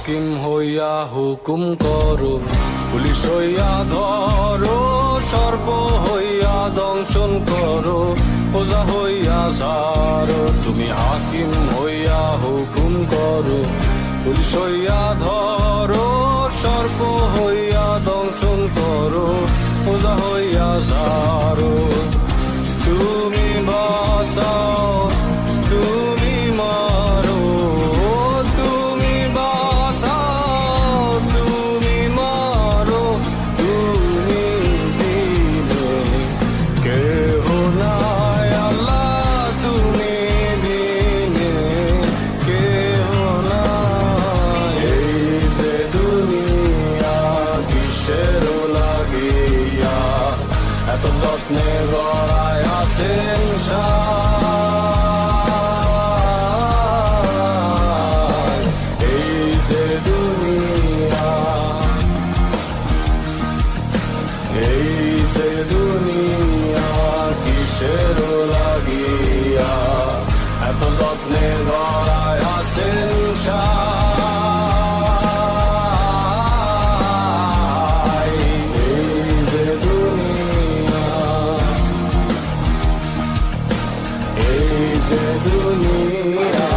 হাকিম হইয়া হুকুম করো, পুলিশ হইয়া ধরো, সর্প হইয়া দংশন করো, ওজা হইয়া সারো। তুমি হাকিম হইয়া হুকুম করো, পুলিশ হইয়া ধরো, সর্প হইয়া দংশন করো, ওজা হইয়া সারো। তুমি বাঁচাও, তুমি মারো, তুমি বাঁচাও, তুমি মারো, তুমি দিলে কেহ নাই আল্লাহ, তুমি দিলে কেহ নাই। এই যে দুনিয়া কিসের লাগিয়া এত যত্নে গড়ায় আছেন সায়। এই যে দুনিয়া, এই যে দুনিয়া কিসের লাগিয়া এত যত্নে গড়ায় আছেন সায়। এই যে দুনিয়া, এই যে দুনিয়া।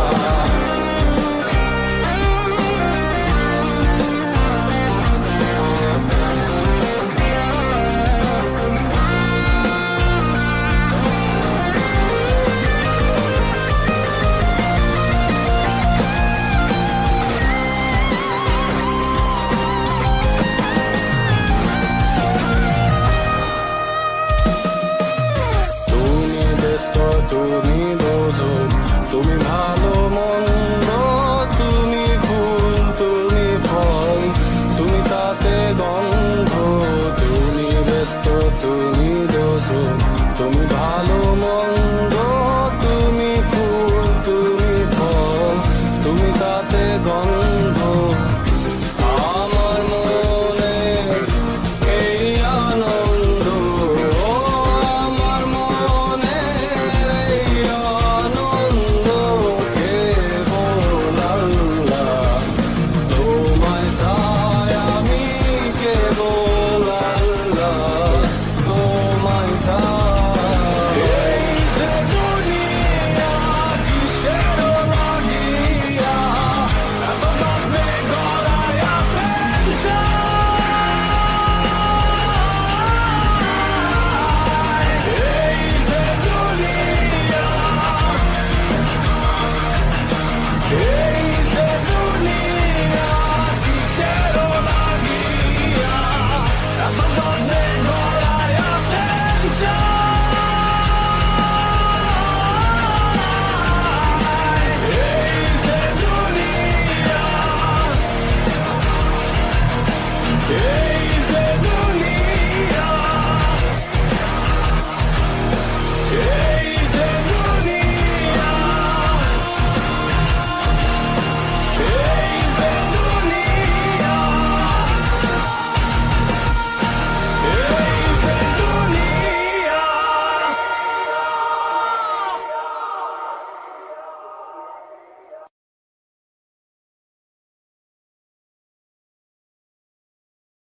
তুমি ব্যস্ত, তুমি বোঝো, তুমি ভালো